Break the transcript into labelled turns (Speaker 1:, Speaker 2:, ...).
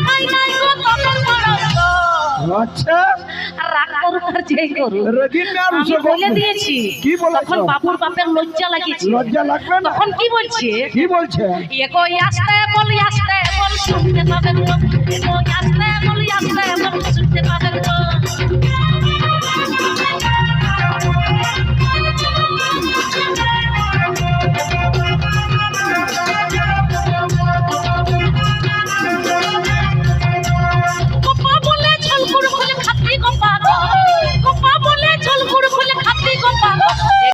Speaker 1: খাই নাই গো তখন বড়
Speaker 2: আচ্ছা
Speaker 1: আর রাগ করুক আর যেই করুক
Speaker 2: রগিন না
Speaker 1: আমি বলে দিয়েছি।
Speaker 2: কি বলেছো?
Speaker 1: তখন বাবুর বাপের লজ্জা লাগিয়েছে।
Speaker 2: লজ্জা লাগবে না?
Speaker 1: তখন কি বলছে?
Speaker 2: কি বলছে?
Speaker 1: একই আসতে বল শুনতে পাবেন তো, একই আসতে বল শুনতে পাবেন তো।